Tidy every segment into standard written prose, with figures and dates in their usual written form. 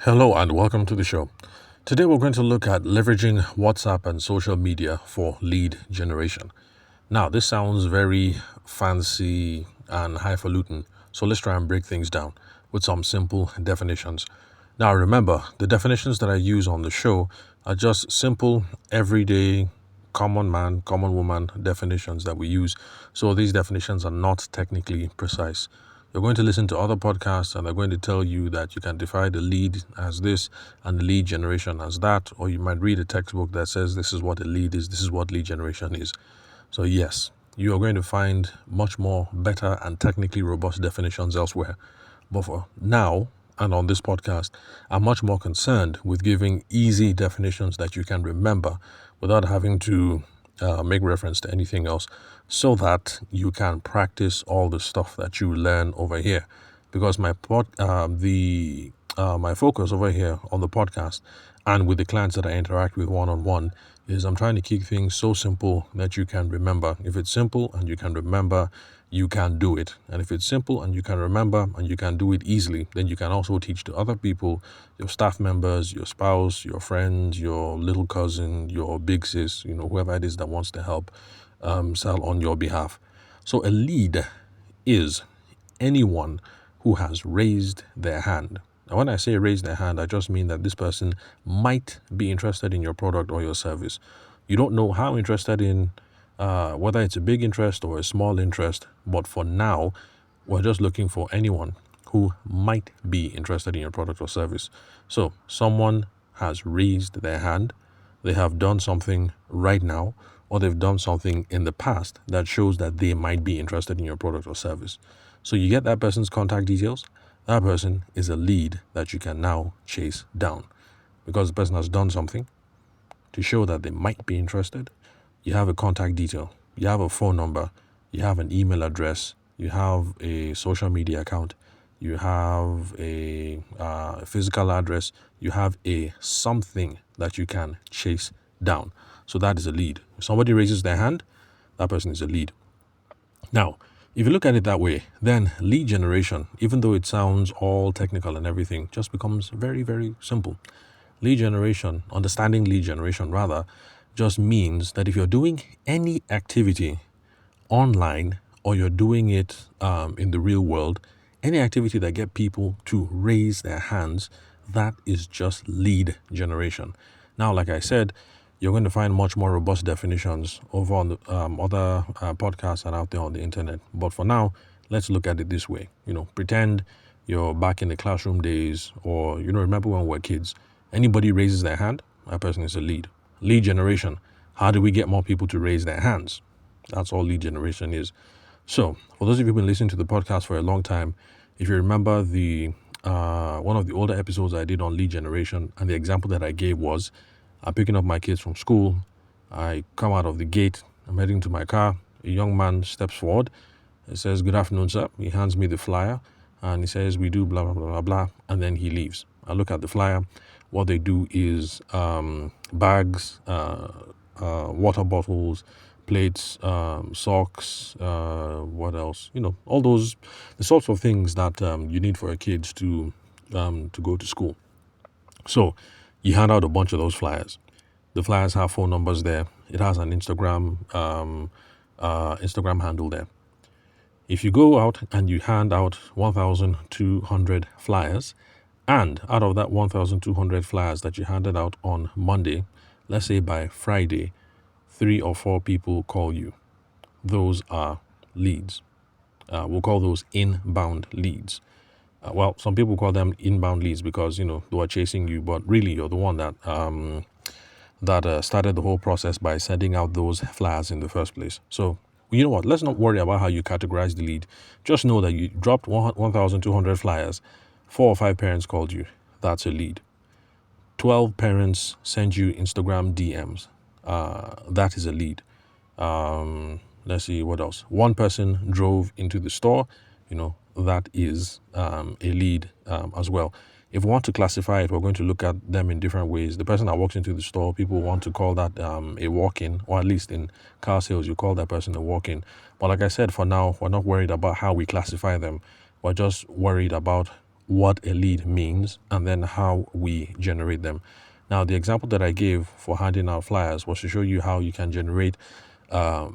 Hello and welcome to the show. Today we're going to look at leveraging WhatsApp and social media for lead generation. Now, this sounds very fancy and highfalutin, so let's try and break things down with some simple definitions. Now, remember, the definitions that I use on the show are just simple, everyday, common man, common woman definitions that we use. So these definitions are not technically precise. You're going to listen to other podcasts and they're going to tell you that you can define the lead as this and the lead generation as that, or you might read a textbook that says this is what a lead is, this is what lead generation is. So yes, you are going to find much more better and technically robust definitions elsewhere. But for now, and on this podcast, I'm much more concerned with giving easy definitions that you can remember without having to make reference to anything else so that you can practice all the stuff that you learn over here. Because my focus over here on the podcast and with the clients that I interact with one-on-one is I'm trying to keep things so simple that you can remember. If it's simple and you can remember, you can do it. And if it's simple and you can remember and you can do it easily, then you can also teach to other people, your staff members, your spouse, your friends, your little cousin, your big sis, whoever it is that wants to help sell on your behalf. So a lead is anyone who has raised their hand. Now, when I say raise their hand, I just mean that this person might be interested in your product or your service. You don't know how interested in, whether it's a big interest or a small interest, but for now, we're just looking for anyone who might be interested in your product or service. So someone has raised their hand, they have done something right now, or they've done something in the past that shows that they might be interested in your product or service. So you get that person's contact details. That person is a lead that you can now chase down because the person has done something to show that they might be interested. You have a contact detail, you have a phone number, you have an email address, you have a social media account, you have a physical address, you have a something that you can chase down. So that is a lead. If somebody raises their hand, that person is a lead. Now, if you look at it that way, then lead generation, even though it sounds all technical and everything, just becomes very, very simple. Lead generation, understanding lead generation rather, just means that if you're doing any activity online or you're doing it in the real world, any activity that get people to raise their hands, that is just lead generation. Now, like I said, you're going to find much more robust definitions over on the other podcasts and out there on the internet. But for now, let's look at it this way. Pretend you're back in the classroom days or, remember when we were kids. Anybody raises their hand, that person is a lead. Lead generation. How do we get more people to raise their hands? That's all lead generation is. So, for those of you who've been listening to the podcast for a long time, if you remember the one of the older episodes I did on lead generation, and the example that I gave was, I'm picking up my kids from school. I come out of the gate. I'm heading to my car. A young man steps forward. He says, "Good afternoon, sir." He hands me the flyer, and he says, "We do blah, blah, blah, blah, blah," and then he leaves. I look at the flyer. What they do is bags, water bottles, plates, socks, what else? All those, the sorts of things that you need for a kid to go to school. So you hand out a bunch of those flyers. The flyers have phone numbers there. It has an Instagram handle there. If you go out and you hand out 1,200 flyers, and out of that 1,200 flyers that you handed out on Monday, let's say by Friday, 3 or 4 people call you. Those are leads. We'll call those inbound leads. Well, some people call them inbound leads because, they are chasing you, but really you're the one that started the whole process by sending out those flyers in the first place. So, you know what? Let's not worry about how you categorize the lead. Just know that you dropped 1,200 flyers. 4 or 5 parents called you. That's a lead. 12 parents send you Instagram DMs. That is a lead. Let's see what else. 1 person drove into the store. That is a lead as well. If we want to classify it, we're going to look at them in different ways. The person that walks into the store, people want to call that a walk-in, or at least in car sales, you call that person a walk-in. But like I said, for now, we're not worried about how we classify them. We're just worried about what a lead means and then how we generate them. Now, the example that I gave for handing out flyers was to show you how you can generate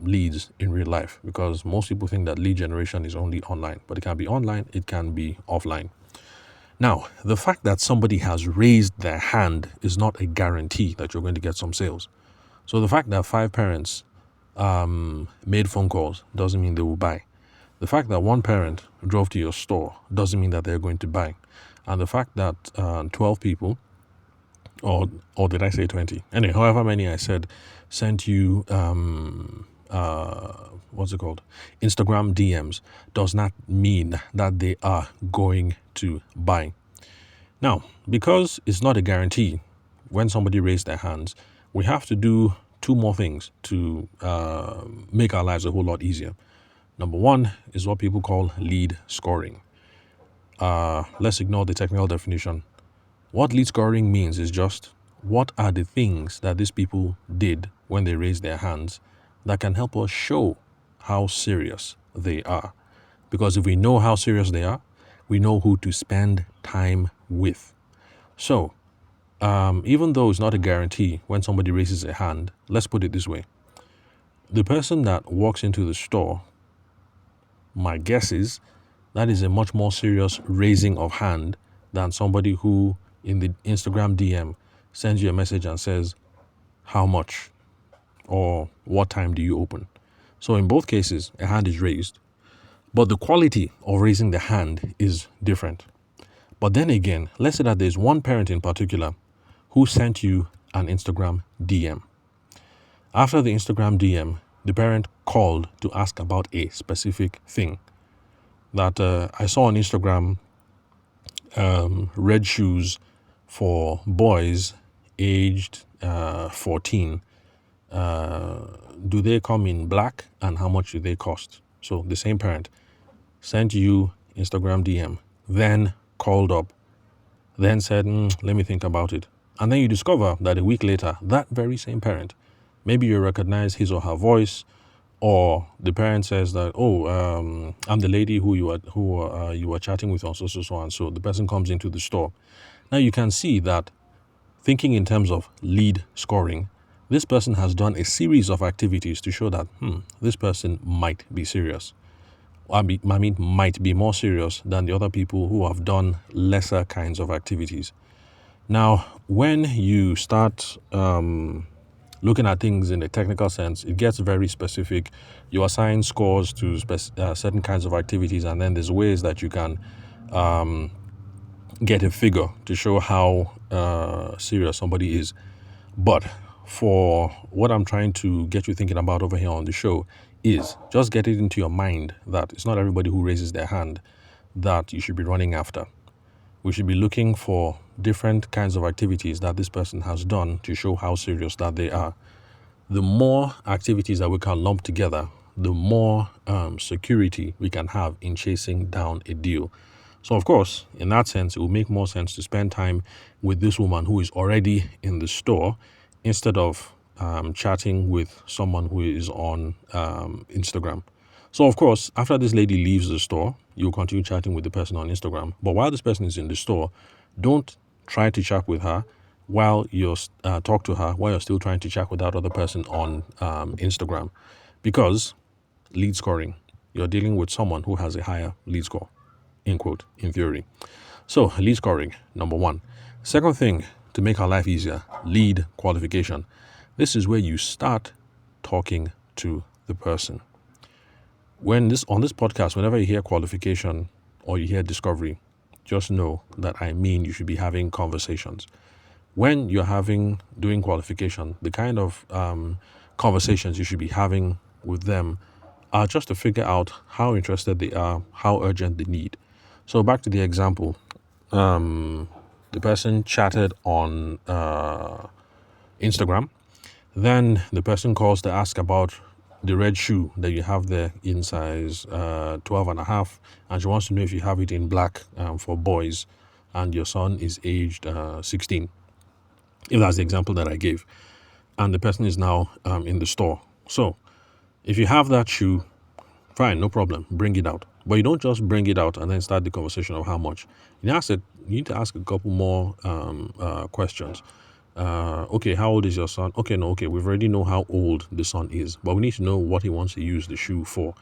leads in real life, because most people think that lead generation is only online, but it can be online, it can be offline. Now, the fact that somebody has raised their hand is not a guarantee that you're going to get some sales. So the fact that 5 parents made phone calls doesn't mean they will buy. The fact that 1 parent drove to your store doesn't mean that they're going to buy. And the fact that 12 people, or did I say 20? Anyway, however many I said, sent you what's it called? Instagram DMs does not mean that they are going to buy. Now, because it's not a guarantee when somebody raised their hands, we have to do 2 more things to make our lives a whole lot easier. Number 1 is what people call lead scoring. Let's ignore the technical definition. What lead scoring means is just what are the things that these people did when they raised their hands that can help us show how serious they are. Because if we know how serious they are, we know who to spend time with. So, even though it's not a guarantee when somebody raises a hand, let's put it this way. The person that walks into the store, my guess is that is a much more serious raising of hand than somebody who in the Instagram DM sends you a message and says, how much or what time do you open? So in both cases, a hand is raised, but the quality of raising the hand is different. But then again, let's say that there's 1 parent in particular who sent you an Instagram DM. After the Instagram DM, the parent called to ask about a specific thing. That I saw on Instagram, red shoes for boys aged 14. Do they come in black, and how much do they cost? So the same parent sent you Instagram DM, then called up, then said, let me think about it. And then you discover that a week later, that very same parent, maybe you recognize his or her voice, or the parent says that, I'm the lady who you were chatting with on so and so. The person comes into the store. Now you can see that, thinking in terms of lead scoring, this person has done a series of activities to show that this person might be serious. I mean, might be more serious than the other people who have done lesser kinds of activities. Now, when you start looking at things in a technical sense, it gets very specific. You assign scores to certain kinds of activities, and then there's ways that you can get a figure to show how serious somebody is. But for what I'm trying to get you thinking about over here on the show is just get it into your mind that it's not everybody who raises their hand that you should be running after. We should be looking for different kinds of activities that this person has done to show how serious that they are. The more activities that we can lump together, the more security we can have in chasing down a deal. So, of course, in that sense, it will make more sense to spend time with this woman who is already in the store instead of chatting with someone who is on Instagram. So, of course, after this lady leaves the store, you'll continue chatting with the person on Instagram. But while this person is in the store, don't try to chat with her while you're talk to her while you're still trying to chat with that other person on Instagram, because lead scoring, you're dealing with someone who has a higher lead score, in quote, in theory. So lead scoring, number 1. Second thing to make our life easier, lead qualification. This is where you start talking to the person. On this podcast, whenever you hear qualification or you hear discovery, just know that I mean you should be having conversations. When you're doing qualification, the kind of conversations you should be having with them are just to figure out how interested they are, how urgent the need. So back to the example, the person chatted on Instagram, then the person calls to ask about the red shoe that you have there in size 12 and a half, and she wants to know if you have it in black for boys, and your son is aged 16, if that's the example that I gave, and the person is now in the store. So if you have that shoe, fine, no problem, bring it out. But you don't just bring it out and then start the conversation of how much. You need to ask a couple more questions. Okay, how old is your son? Okay, no, okay, we've already know how old the son is, but we need to know what he wants to use the shoe for.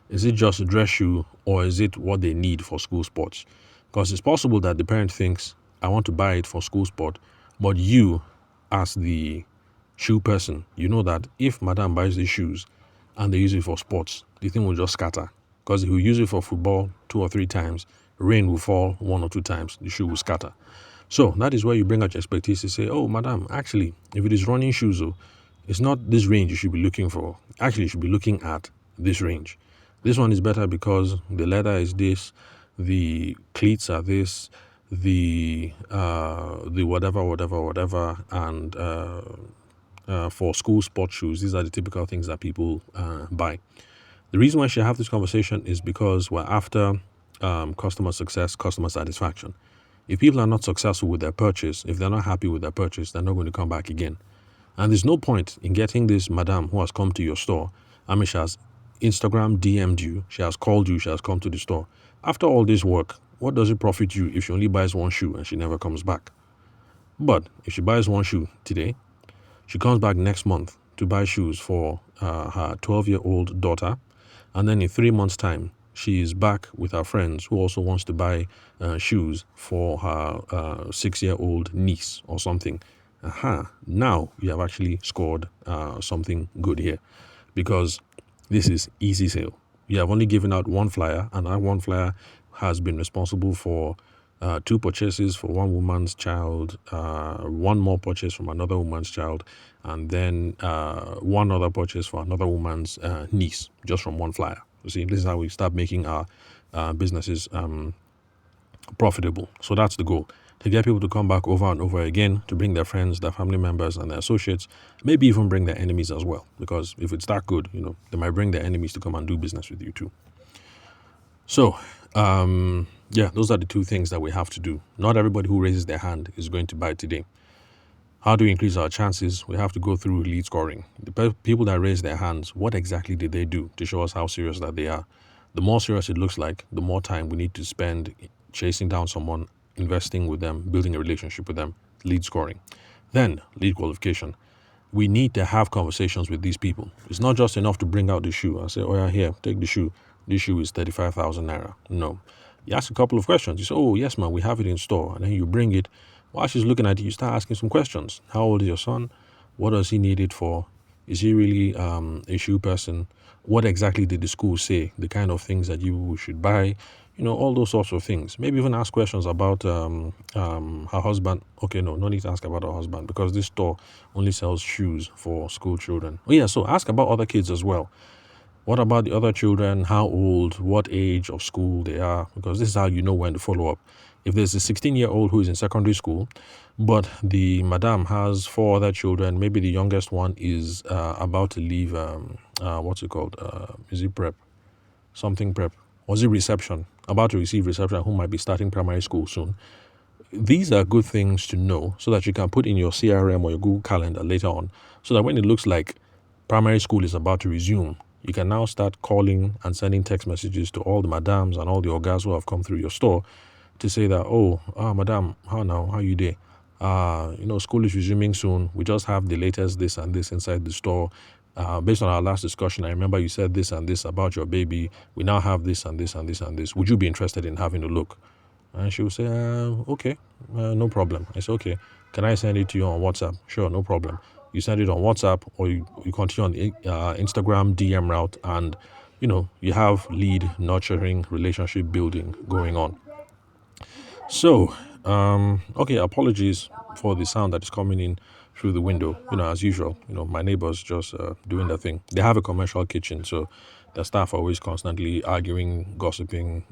Is it just a dress shoe, or is it what they need for school sports? Because it's possible that the parent thinks, I want to buy it for school sport, but you, as the shoe person, you know that if madam buys these shoes and they use it for sports, the thing will just scatter. Because if you use it for football 2 or 3 times, rain will fall 1 or 2 times, the shoe will scatter. So that is where you bring out your expertise to say, oh, madam, actually, if it is running shoes, it's not this range you should be looking for. Actually, you should be looking at this range. This one is better because the leather is this, the cleats are this, the whatever, and for school sport shoes, these are the typical things that people buy. The reason why I should have this conversation is because we're after customer success, customer satisfaction. If people are not successful with their purchase, if they're not happy with their purchase, they're not going to come back again. And there's no point in getting this madam who has come to your store. I mean, she has Instagram DM'd you, she has called you, she has come to the store. After all this work, what does it profit you if she only buys one shoe and she never comes back? But if she buys one shoe today, she comes back next month to buy shoes for her 12-year-old daughter, and then in 3 months' time, she is back with her friends who also wants to buy shoes for her 6-year-old niece or something. Now you have actually scored something good here, because this is easy sale. You have only given out one flyer, and that one flyer has been responsible for 2 purchases for one woman's child, 1 more purchase from another woman's child, and then 1 other purchase for another woman's niece, just from one flyer. You see, this is how we start making our businesses profitable. So that's the goal, to get people to come back over and over again, to bring their friends, their family members, and their associates, maybe even bring their enemies as well. Because if it's that good, they might bring their enemies to come and do business with you too. So, those are the 2 things that we have to do. Not everybody who raises their hand is going to buy today. How do we increase our chances? We have to go through lead scoring. The people that raise their hands, what exactly did they do to show us how serious that they are? The more serious it looks like, the more time we need to spend chasing down someone, investing with them, building a relationship with them, lead scoring. Then, lead qualification. We need to have conversations with these people. It's not just enough to bring out the shoe and say, oh yeah, here, take the shoe. This shoe is 35,000 naira. No. You ask a couple of questions. You say, oh, yes, man, we have it in store. And then you bring it. While she's looking at it, you start asking some questions. How old is your son? What does he need it for? Is he really a shoe person? What exactly did the school say? The kind of things that you should buy? All those sorts of things. Maybe even ask questions about her husband. Okay, no need to ask about her husband, because this store only sells shoes for school children. Oh yeah, so ask about other kids as well. What about the other children? How old, what age of school they are? Because this is how you know when to follow up. If there's a 16-year-old who is in secondary school, but the madam has 4 other children, maybe the youngest one is about to leave, what's it called? Is it prep? Something prep. Was it reception? About to receive reception, who might be starting primary school soon. These are good things to know so that you can put in your CRM or your Google Calendar later on, so that when it looks like primary school is about to resume, you can now start calling and sending text messages to all the madams and all the ogas who have come through your store to say that, madam, how now? How you there? School is resuming soon. We just have the latest this and this inside the store. Based on our last discussion, I remember you said this and this about your baby. We now have this and this and this and this. Would you be interested in having a look? And she would say, okay, no problem. I say, okay, can I send it to you on WhatsApp? Sure, no problem. You send it on WhatsApp, or you continue on the Instagram DM route, and you have lead nurturing, relationship building going on. So, apologies for the sound that is coming in through the window. As usual, my neighbors just doing their thing. They have a commercial kitchen, so the staff are always constantly arguing, gossiping,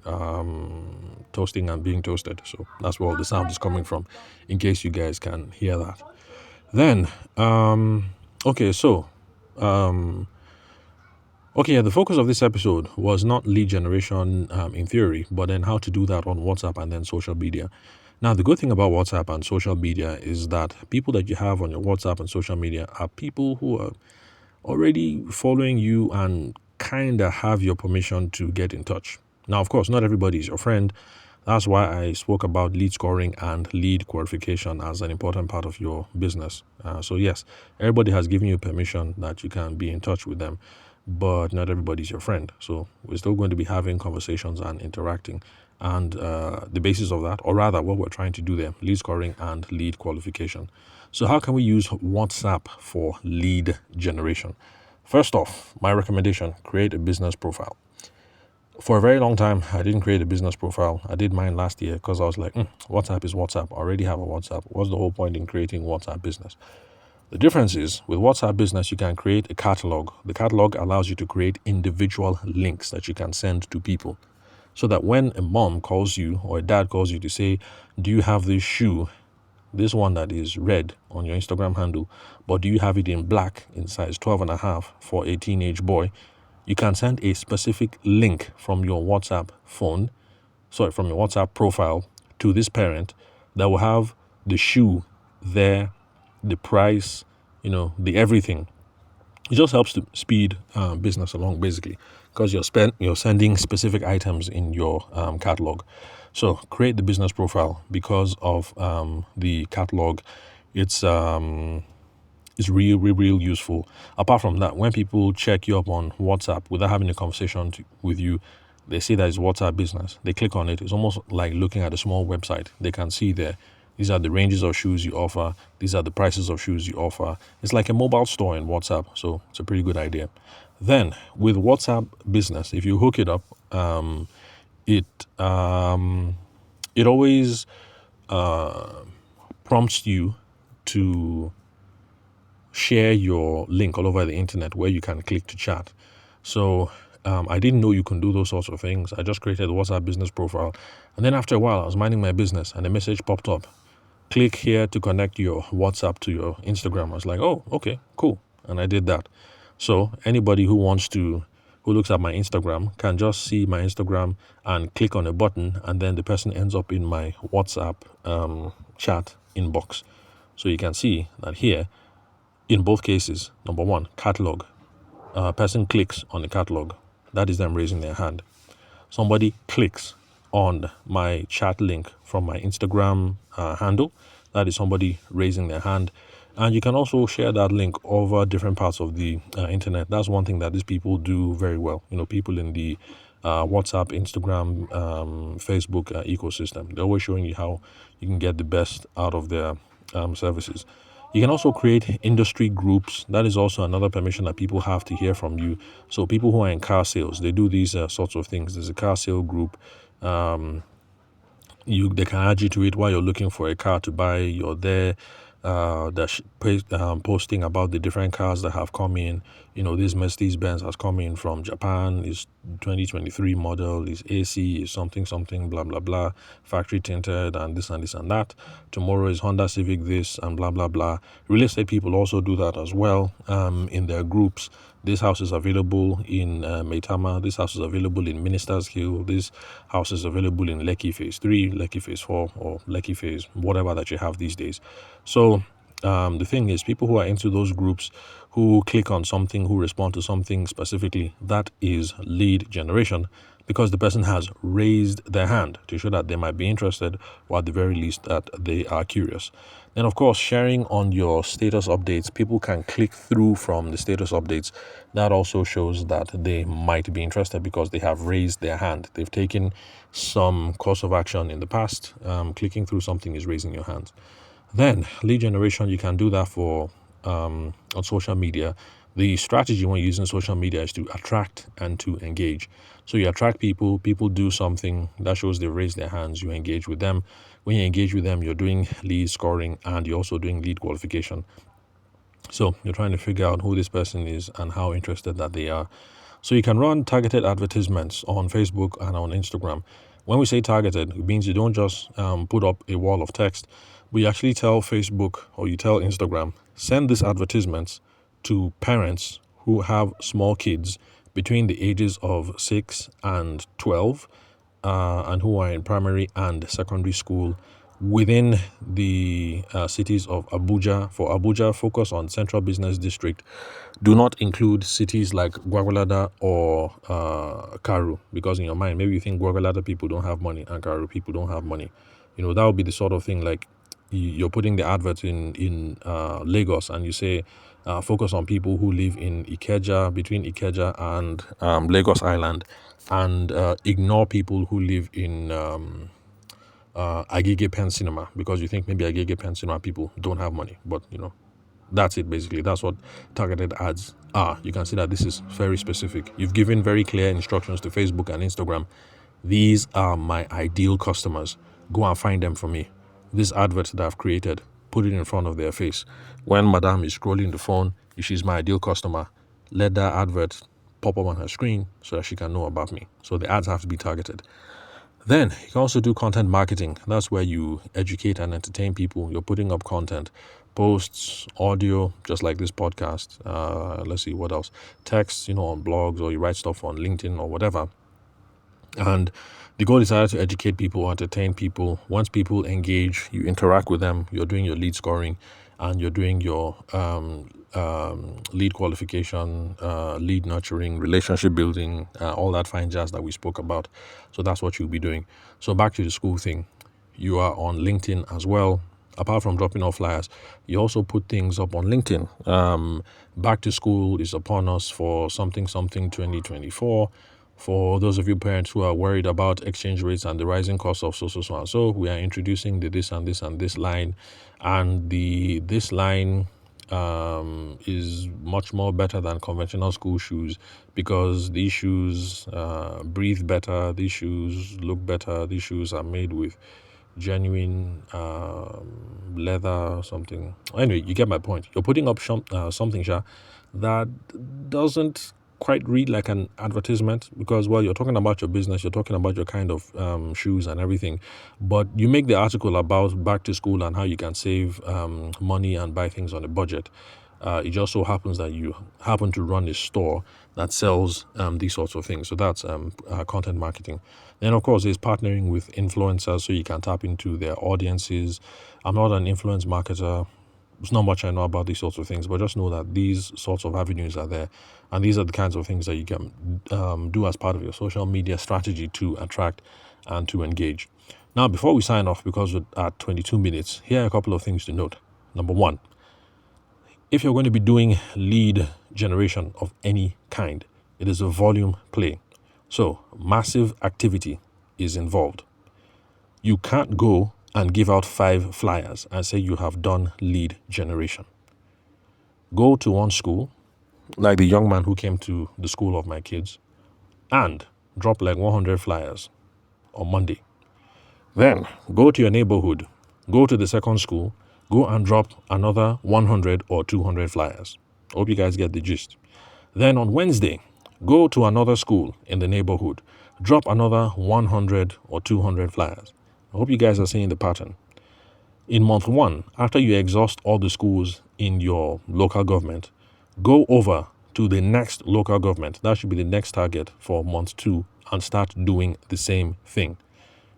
toasting and being toasted. So that's where all the sound is coming from, in case you guys can hear that. Then, the focus of this episode was not lead generation in theory, but then how to do that on WhatsApp and then social media. Now, the good thing about WhatsApp and social media is that people that you have on your WhatsApp and social media are people who are already following you and kind of have your permission to get in touch. Now, of course, not everybody is your friend. That's why I spoke about lead scoring and lead qualification as an important part of your business. So yes, everybody has given you permission that you can be in touch with them, but not everybody's your friend. So we're still going to be having conversations and interacting. And the basis of that, or rather what we're trying to do there, lead scoring and lead qualification. So how can we use WhatsApp for lead generation? First off, my recommendation, create a business profile. For a very long time, I didn't create a business profile. I did mine last year because I was like, WhatsApp is WhatsApp. I already have a WhatsApp. What's the whole point in creating WhatsApp business? The difference is with WhatsApp business, you can create a catalog. The catalog allows you to create individual links that you can send to people so that when a mom calls you or a dad calls you to say, do you have this shoe, this one that is red on your Instagram handle, but do you have it in black in size 12 and a half for a teenage boy? You can send a specific link from your WhatsApp from your WhatsApp profile to this parent that will have the shoe there, the price, the everything. It just helps to speed business along, basically, because you're sending specific items in your catalog. So create the business profile because of the catalog. It's real useful. Apart from that, when people check you up on WhatsApp without having a conversation with you, they see that it's WhatsApp business. They click on it. It's almost like looking at a small website. They can see there, these are the ranges of shoes you offer. These are the prices of shoes you offer. It's like a mobile store in WhatsApp. So it's a pretty good idea. Then with WhatsApp business, if you hook it up, it always prompts you to share your link all over the internet where you can click to chat. So I didn't know you can do those sorts of things. I just created a WhatsApp business profile. And then after a while, I was minding my business and a message popped up. Click here to connect your WhatsApp to your Instagram. I was like, oh, okay, cool. And I did that. So anybody who looks at my Instagram can just see my Instagram and click on a button, and then the person ends up in my WhatsApp chat inbox. So you can see that here, in both cases, number one, catalog. A person clicks on the catalog. That is them raising their hand. Somebody clicks on my chat link from my Instagram handle. That is somebody raising their hand. And you can also share that link over different parts of the internet. That's one thing that these people do very well. People in the WhatsApp, Instagram, Facebook ecosystem. They're always showing you how you can get the best out of their services. You can also create industry groups. That is also another permission that people have to hear from you. So people who are in car sales, they do these sorts of things. There's a car sale group. They can add you to it while you're looking for a car to buy. You're there. They're posting about the different cars that have come in. This Mercedes-Benz has come in from Japan. It's 2023 model. Is AC. Is something blah blah blah. Factory tinted and this and this and that. Tomorrow is Honda Civic this and blah blah blah. Real estate people also do that as well. In their groups. This house is available in Maitama. This house is available in Ministers Hill. This house is available in Lekki Phase 3, Lekki Phase 4, or Lekki Phase, whatever that you have these days. So the thing is, people who are into those groups, who click on something, who respond to something specifically, that is lead generation, because the person has raised their hand to show that they might be interested, or at the very least that they are curious. Then, of course, sharing on your status updates, people can click through from the status updates. That also shows that they might be interested because they have raised their hand. They've taken some course of action in the past. Clicking through something is raising your hand. Then, lead generation, you can do that for on social media. The strategy when using social media is to attract and to engage. So you attract people do something that shows they raise their hands, you engage with them. When you engage with them, you're doing lead scoring and you're also doing lead qualification. So you're trying to figure out who this person is and how interested that they are. So you can run targeted advertisements on Facebook and on Instagram. When we say targeted, it means you don't just put up a wall of text, but you actually tell Facebook or you tell Instagram, send these advertisements to parents who have small kids between the ages of 6 and 12 and who are in primary and secondary school within the cities of Abuja. For Abuja, focus on Central Business District. Do not include cities like Gwagwalada or Karu, because in your mind, maybe you think Gwagwalada people don't have money and Karu people don't have money. That would be the sort of thing like you're putting the advert in Lagos and you say, focus on people who live in Ikeja, between Ikeja and Lagos Island, and ignore people who live in Agege Pen Cinema, because you think maybe Agege Pen Cinema people don't have money. But that's it basically. That's what targeted ads are. You can see that this is very specific. You've given very clear instructions to Facebook and Instagram. These are my ideal customers. Go and find them for me. This advert that I've created, put it in front of their face. When Madame is scrolling the phone, if she's my ideal customer, let that advert pop up on her screen so that she can know about me. So the ads have to be targeted. Then you can also do content marketing. That's where you educate and entertain people. You're putting up content, posts, audio, just like this podcast. Let's see what else. Text, on blogs, or you write stuff on LinkedIn or whatever. And the goal is either to educate people or entertain people. Once people engage, you interact with them. You're doing your lead scoring, and you're doing your lead qualification, lead nurturing, relationship building, all that fine jazz that we spoke about. So that's what you'll be doing. So back to the school thing. You are on LinkedIn as well. Apart from dropping off flyers, you also put things up on LinkedIn. Back to school is upon us for something 2024. For those of you parents who are worried about exchange rates and the rising cost of so and so, we are introducing the this and this and this line, and this line is much more better than conventional school shoes, because these shoes breathe better, these shoes look better, these shoes are made with genuine leather or something. Anyway, you get my point. You're putting up something that doesn't quite read like an advertisement, because you're talking about your business, you're talking about your kind of shoes and everything, but you make the article about back to school and how you can save money and buy things on a budget. It just so happens that you happen to run a store that sells these sorts of things. So that's content marketing. Then, of course, there's partnering with influencers so you can tap into their audiences. I'm not an influence marketer. There's not much I know about these sorts of things, but just know that these sorts of avenues are there. And these are the kinds of things that you can do as part of your social media strategy to attract and to engage. Now, before we sign off, because we're at 22 minutes, here are a couple of things to note. Number one, if you're going to be doing lead generation of any kind, it is a volume play. So massive activity is involved. You can't go and give out 5 flyers and say you have done lead generation. Go to one school, like the young man who came to the school of my kids, and drop like 100 flyers on Monday. Then go to your neighborhood, go to the second school, go and drop another 100 or 200 flyers. Hope you guys get the gist. Then on Wednesday, go to another school in the neighborhood, drop another 100 or 200 flyers. I hope you guys are seeing the pattern. In month 1, after you exhaust all the schools in your local government, go over to the next local government. That should be the next target for month 2, and start doing the same thing.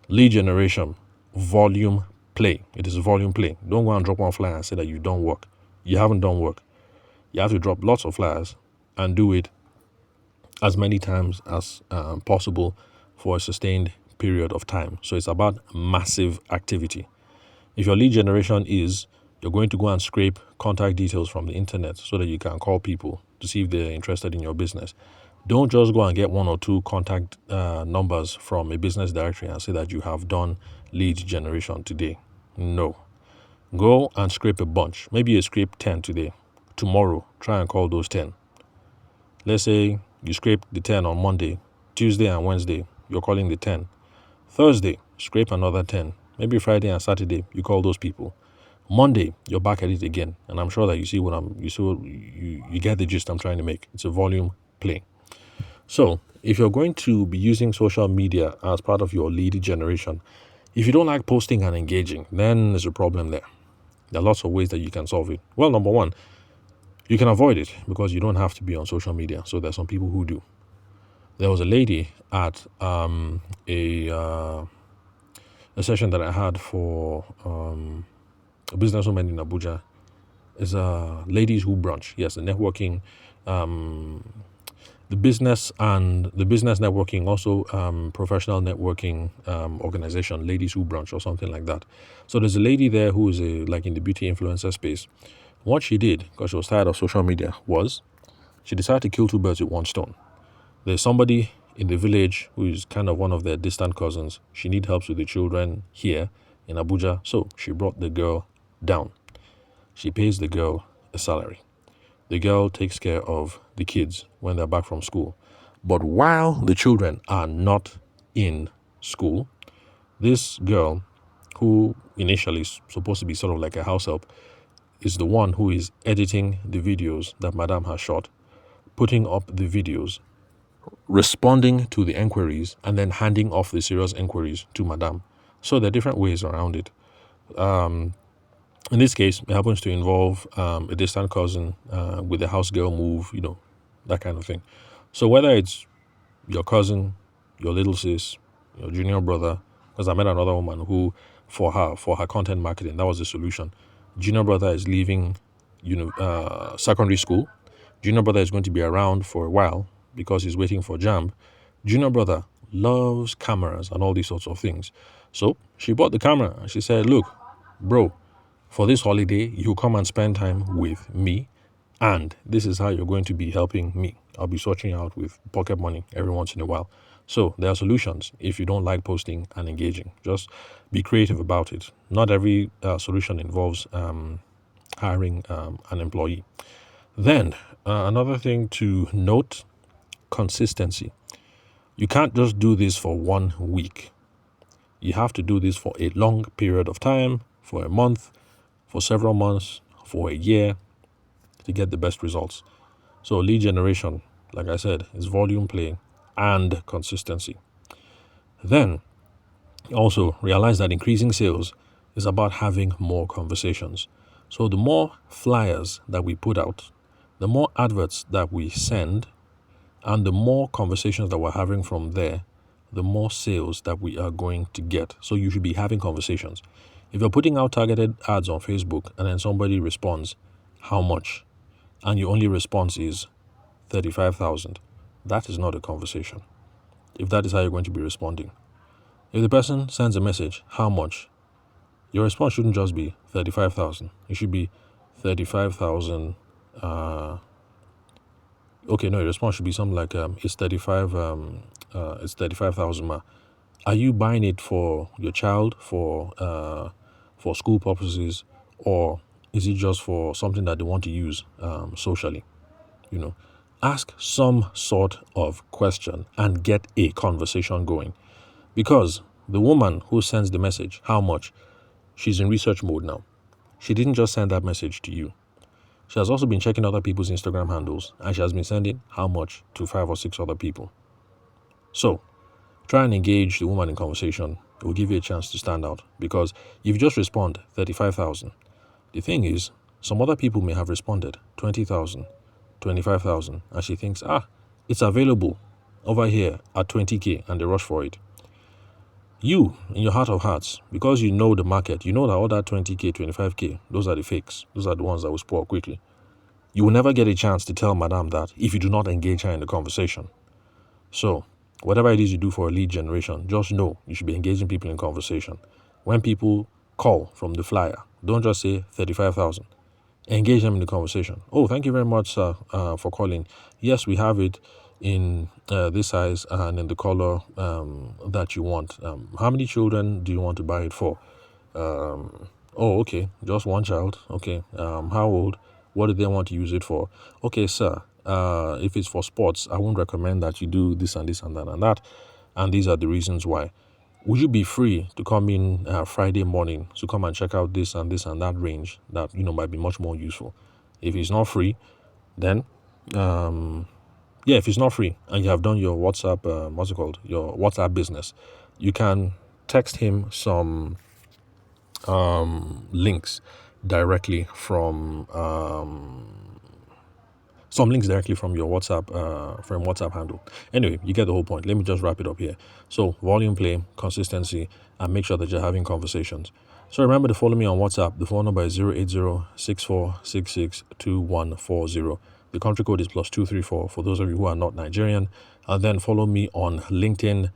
Lead generation, volume play. It is a volume play. Don't go and drop one flyer and say that you don't work. You haven't done work. You have to drop lots of flyers and do it as many times as possible for a sustained period of time. So it's about massive activity. If your lead generation is you're going to go and scrape contact details from the internet so that you can call people to see if they're interested in your business, don't just go and get 1 or 2 contact numbers from a business directory and say that you have done lead generation today. No. Go and scrape a bunch. Maybe you scrape 10 today. Tomorrow, try and call those 10. Let's say you scrape the 10 on Monday. Tuesday and Wednesday, you're calling the 10. Thursday, scrape another 10. Maybe Friday and Saturday, you call those people. Monday, you're back at it again. And I'm sure that you get the gist I'm trying to make. It's a volume play. So if you're going to be using social media as part of your lead generation, if you don't like posting and engaging, then there's a problem there. There are lots of ways that you can solve it. Well, number one, you can avoid it because you don't have to be on social media. So there's some people who do. There was a lady at a a session that I had for a businesswoman in Abuja. Is a ladies who brunch. Yes, the networking, the business networking, also professional networking organization, ladies who brunch or something like that. So there's a lady there who is like in the beauty influencer space. What she did, because she was tired of social media, was she decided to kill two birds with one stone. There's somebody in the village who is kind of one of their distant cousins. She need help with the children here in Abuja, so she brought the girl down. She pays the girl a salary. The girl takes care of the kids when they're back from school. But while the children are not in school, this girl, who initially is supposed to be sort of like a house help, is the one who is editing the videos that Madame has shot, putting up the videos, responding to the inquiries, and then handing off the serious inquiries to Madame. So there are different ways around it. In this case, it happens to involve a distant cousin with a house girl move, that kind of thing. So whether it's your cousin, your little sis, your junior brother, because I met another woman who, for her content marketing, that was the solution. Junior brother is leaving, secondary school. Junior brother is going to be around for a while because he's waiting for JAMB. Junior brother loves cameras and all these sorts of things. So she bought the camera and she said, "Look, bro, for this holiday, you come and spend time with me, and this is how you're going to be helping me. I'll be sorting out with pocket money every once in a while." So there are solutions if you don't like posting and engaging. Just be creative about it. Not every solution involves hiring an employee. Then another thing to note, consistency. You can't just do this for 1 week. You have to do this for a long period of time, for a month, for several months, for a year, to get the best results. So lead generation, like I said, is volume play and consistency. Then also realize that increasing sales is about having more conversations. So the more flyers that we put out, the more adverts that we send, and the more conversations that we're having from there, the more sales that we are going to get. So you should be having conversations. If you're putting out targeted ads on Facebook and then somebody responds, "How much?" and your only response is 35,000, that is not a conversation. If that is how you're going to be responding. If the person sends a message, "How much?" your response shouldn't just be 35,000. It should be 35,000. Your response should be something like, it's 35,000 ma. Are you buying it for your child, for school purposes, or is it just for something that they want to use socially? Ask some sort of question and get a conversation going. Because the woman who sends the message, "How much?" she's in research mode now. She didn't just send that message to you. She has also been checking other people's Instagram handles, and she has been sending "how much" to 5 or 6 other people. So try and engage the woman in conversation. It will give you a chance to stand out, because if you just respond 35,000, the thing is, some other people may have responded 20,000, 25,000, and she thinks, it's available over here at 20K, and they rush for it. You, in your heart of hearts, because you know the market, you know that all that 20K, 25K, those are the fakes. Those are the ones that will spoil quickly. You will never get a chance to tell Madame that if you do not engage her in the conversation. So whatever it is you do for a lead generation, just know you should be engaging people in conversation. When people call from the flyer, don't just say 35,000. Engage them in the conversation. "Oh, thank you very much, sir, for calling. Yes, we have it in this size and in the color that you want. How many children do you want to buy it for?" Okay, just one child. Okay, how old? What do they want to use it for? "Okay, sir, if it's for sports, I won't recommend that you do this and this and that and that. And these are the reasons why. Would you be free to come in Friday morning to come and check out this and this and that range that might be much more useful?" If it's not free, then if it's not free and you have done your WhatsApp, your WhatsApp business, you can text him some links directly from some links directly from your WhatsApp handle. Anyway, you get the whole point. Let me just wrap it up here. So volume play, consistency, and make sure that you're having conversations. So remember to follow me on WhatsApp. The phone number is 080-6466-2140. The country code is +234 for those of you who are not Nigerian. And then follow me on LinkedIn.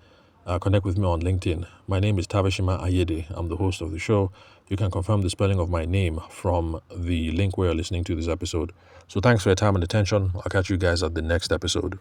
Connect with me on LinkedIn. My name is Tavishima Ayede. I'm the host of the show. You can confirm the spelling of my name from the link where you're listening to this episode. So thanks for your time and attention. I'll catch you guys at the next episode.